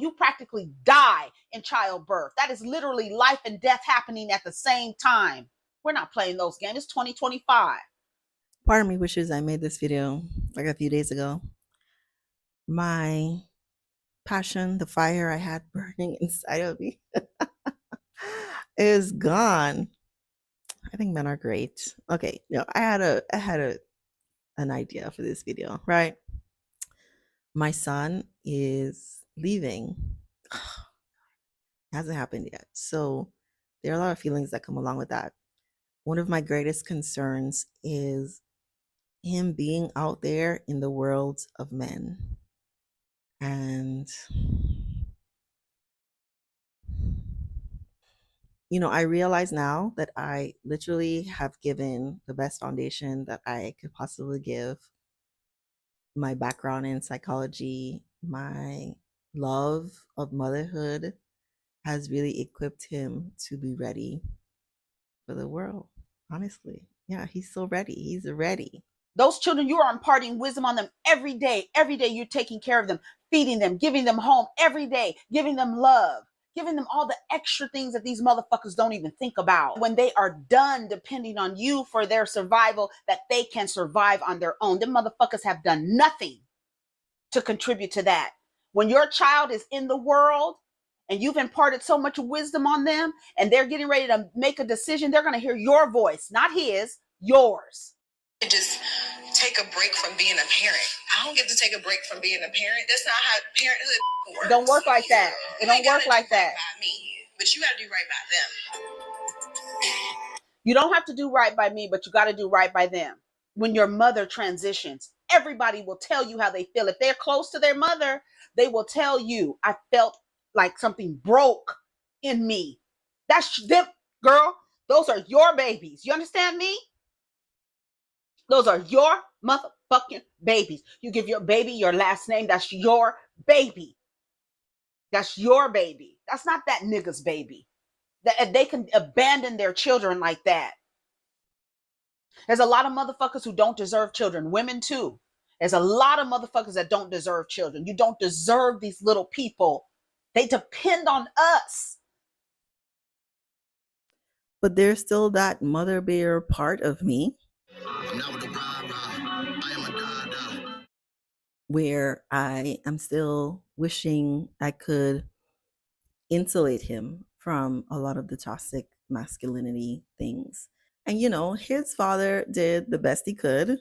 you practically die in childbirth. That is literally life and death happening at the same time. We're not playing those games. It's 2025. Part of me wishes I made this video like a few days ago. My passion, the fire I had burning inside of me is gone. I think men are great. Okay, I had an idea for this video, right? My son is leaving. Hasn't happened yet. So there are a lot of feelings that come along with that. One of my greatest concerns is him being out there in the world of men. And I realize now that I literally have given the best foundation that I could possibly give. My background in psychology, my love of motherhood has really equipped him to be ready for the world. Honestly. Yeah, he's so ready. He's ready. Those children, you are imparting wisdom on them every day. Every day you're taking care of them, feeding them, giving them home every day, giving them love, giving them all the extra things that these motherfuckers don't even think about. When they are done depending on you for their survival, that they can survive on their own. Them motherfuckers have done nothing to contribute to that. When your child is in the world and you've imparted so much wisdom on them and they're getting ready to make a decision, they're going to hear your voice, not his, yours. Just take a break from being a parent. I don't get to take a break from being a parent. That's not how parenthood works. It don't work like that. It don't work like that. By me, but you got to do right by them. You don't have to do right by me, but you got to do right by them. When your mother transitions, everybody will tell you how they feel. If they're close to their mother, they will tell you, I felt like something broke in me. That's them, girl. Those are your babies. You understand me? Those are your motherfucking babies. You give your baby your last name. That's your baby. That's your baby. That's not that nigga's baby. That they can abandon their children like that. There's a lot of motherfuckers who don't deserve children. Women too. There's a lot of motherfuckers that don't deserve children. You don't deserve these little people. They depend on us. But there's still that mother bear part of me where I am still wishing I could insulate him from a lot of the toxic masculinity things. And his father did the best he could.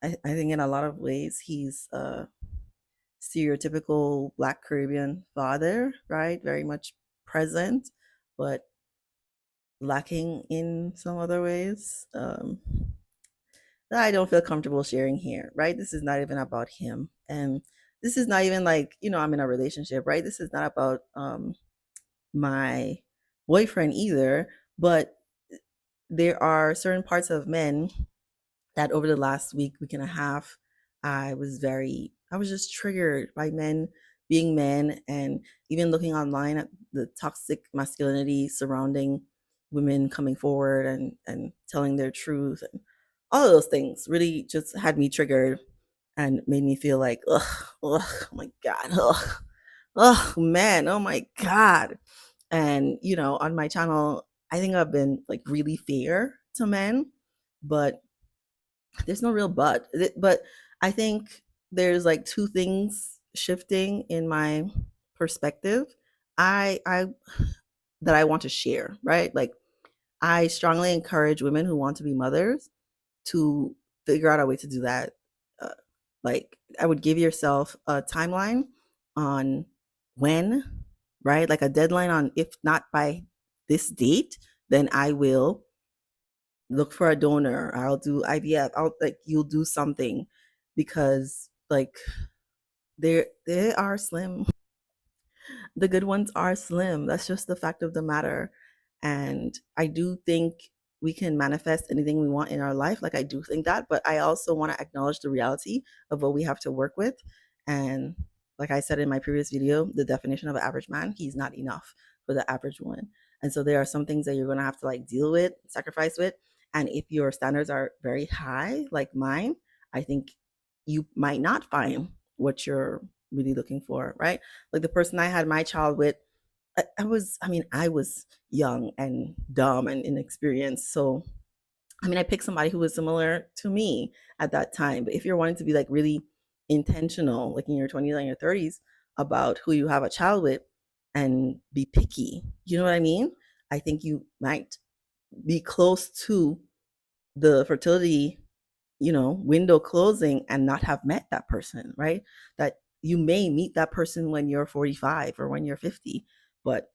I think in a lot of ways he's a stereotypical Black Caribbean father, right? Very much present, but lacking in some other ways that I don't feel comfortable sharing here, right? This is not even about him. And this is not even like, I'm in a relationship, right? This is not about my boyfriend either, but there are certain parts of men that over the last week and a half, I was just triggered by men being men, and even looking online at the toxic masculinity surrounding women coming forward and telling their truth, and all of those things really just had me triggered and made me feel like, oh my God, man, oh my God. And, on my channel, I think I've been like really fair to men, but there's no real but. But I think there's like two things shifting in my perspective. I that I want to share, right? Like, I strongly encourage women who want to be mothers to figure out a way to do that. Like, I would give yourself a timeline on when, right? Like a deadline on, if not by this date, then I will look for a donor. I'll do IVF. You'll do something, because like they are slim. The good ones are slim. That's just the fact of the matter. And I do think we can manifest anything we want in our life. Like, I do think that, but I also want to acknowledge the reality of what we have to work with. And like I said in my previous video, the definition of an average man, he's not enough for the average woman. And so there are some things that you're going to have to like deal with, sacrifice with. And if your standards are very high, like mine, I think you might not find what you're really looking for, right? Like the person I had my child with, I was young and dumb and inexperienced. So, I picked somebody who was similar to me at that time. But if you're wanting to be like really intentional, like in your 20s and your 30s, about who you have a child with and be picky, you know what I mean? I think you might be close to the fertility, window closing and not have met that person, right? That you may meet that person when you're 45 or when you're 50, but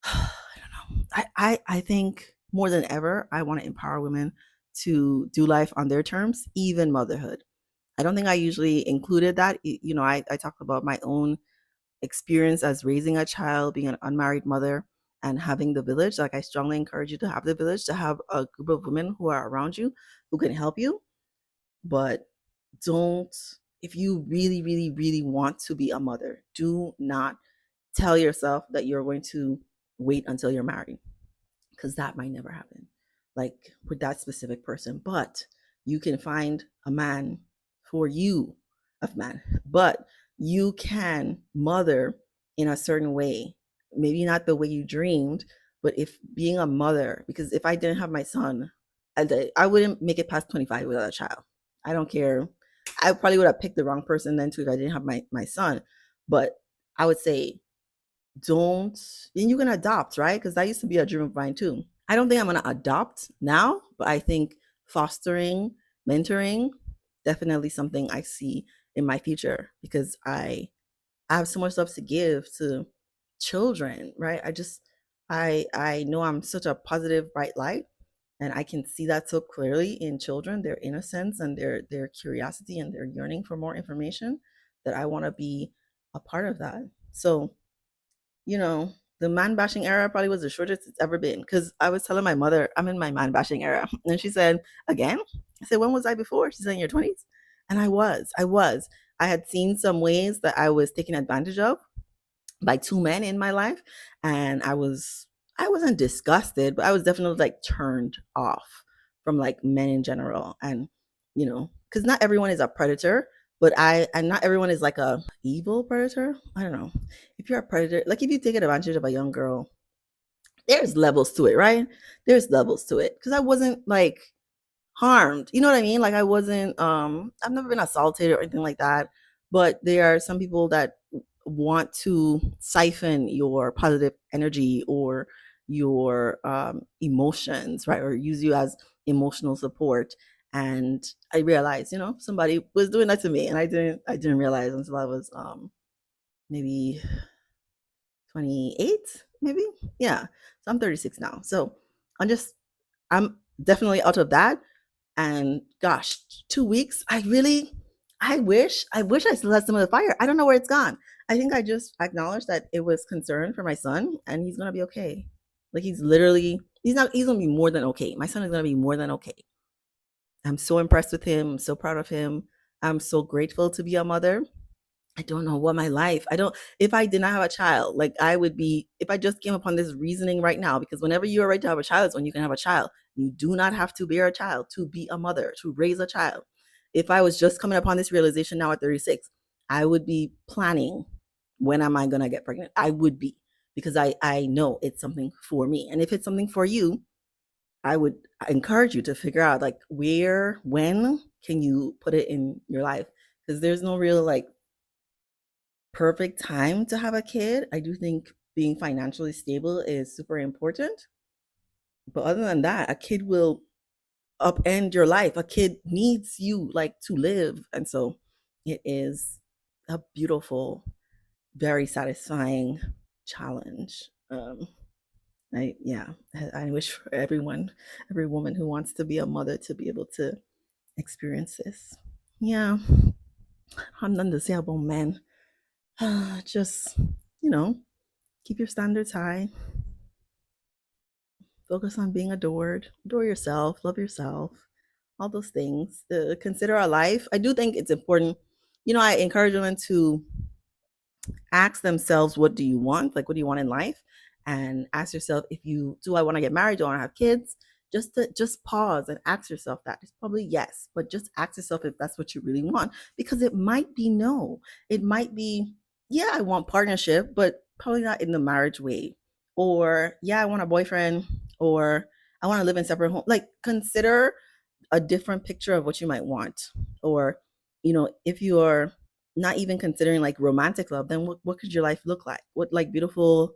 I don't know. I think more than ever, I want to empower women to do life on their terms, even motherhood. I don't think I usually included that. I talked about my own experience as raising a child, being an unmarried mother, and having the village. Like, I strongly encourage you to have the village, to have a group of women who are around you who can help you. But don't, if you really, really, really want to be a mother, do not tell yourself that you're going to wait until you're married, because that might never happen, like with that specific person. But you can find a man for you, but you can mother in a certain way, maybe not the way you dreamed, but if being a mother, because if I didn't have my son, I wouldn't make it past 25 without a child. I don't care. I probably would have picked the wrong person then too if I didn't have my son. But I would say, don't, and you can adopt, right? Because that used to be a dream of mine too. I don't think I'm going to adopt now, but I think fostering, mentoring, definitely something I see in my future, because I have so much love to give to children, right? I know I'm such a positive, bright light, and I can see that so clearly in children, their innocence and their curiosity and their yearning for more information, that I want to be a part of that. So, the man bashing era probably was the shortest it's ever been, because I was telling my mother I'm in my man bashing era. And she said, again? I said, when was I before? She said, in your 20s. And I was. I had seen some ways that I was taken advantage of by two men in my life. And I wasn't disgusted, but I was definitely like turned off from like men in general. And, because not everyone is a predator, but and not everyone is like a evil predator. I don't know. If you're a predator, like if you take advantage of a young girl, there's levels to it, right? There's levels to it. Because I wasn't like harmed. You know what I mean? Like, I wasn't I've never been assaulted or anything like that. But there are some people that want to siphon your positive energy or your emotions, right? Or use you as emotional support. And I realized, somebody was doing that to me, and I didn't realize until I was maybe 28, maybe. Yeah. So I'm 36 now. So I'm definitely out of that. And gosh, 2 weeks, I wish I still had some of the fire. I don't know where it's gone. I think I just acknowledged that it was concern for my son, and he's gonna be okay. Like, he's gonna be more than okay. My son is gonna be more than okay. I'm so impressed with him. I'm so proud of him. I'm so grateful to be a mother. I don't know what my life, if I did not have a child, like I would be, if I just came upon this reasoning right now, because whenever you are ready to have a child is when you can have a child. You do not have to bear a child to be a mother, to raise a child. If I was just coming upon this realization now at 36, I would be planning, when am I going to get pregnant? I would be, because I know it's something for me. And if it's something for you, I would encourage you to figure out like when can you put it in your life? Because there's no real like perfect time to have a kid. I do think being financially stable is super important. But other than that, a kid will upend your life. A kid needs you like to live. And so it is a beautiful, very satisfying challenge. I wish for every woman who wants to be a mother to be able to experience this. Yeah. I'm none to say about men. Just, keep your standards high. Focus on being adored. Adore yourself. Love yourself. All those things. Consider our life. I do think it's important. I encourage women to ask themselves, what do you want? Like, what do you want in life? And ask yourself, do I want to get married? Do I want to have kids? just pause and ask yourself that. It's probably yes, but just ask yourself if that's what you really want, because it might be no. It might be, yeah, I want partnership, but probably not in the marriage way. Or yeah, I want a boyfriend, or I want to live in separate homes. Like, consider a different picture of what you might want. Or, if you're not even considering like romantic love, then what could your life look like? What like beautiful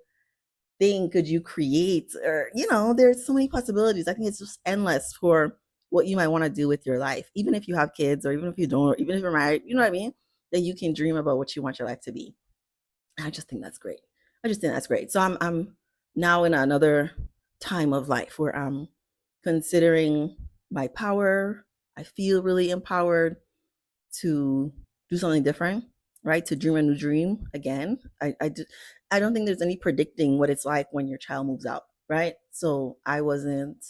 thing could you create? Or, there's so many possibilities. I think it's just endless for what you might want to do with your life, even if you have kids, or even if you don't, or even if you're married, you know what I mean? That you can dream about what you want your life to be. I just think that's great. So I'm now in another time of life where I'm considering my power. I feel really empowered to do something different, right? To dream a new dream again. I don't think there's any predicting what it's like when your child moves out, right? So I wasn't,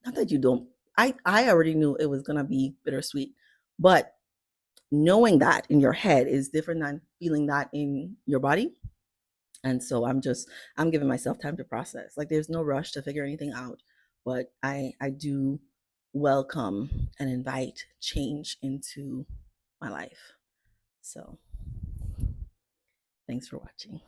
not that you don't, I already knew it was going to be bittersweet, but knowing that in your head is different than feeling that in your body. And so I'm giving myself time to process. Like, there's no rush to figure anything out, but I do welcome and invite change into my life. So thanks for watching.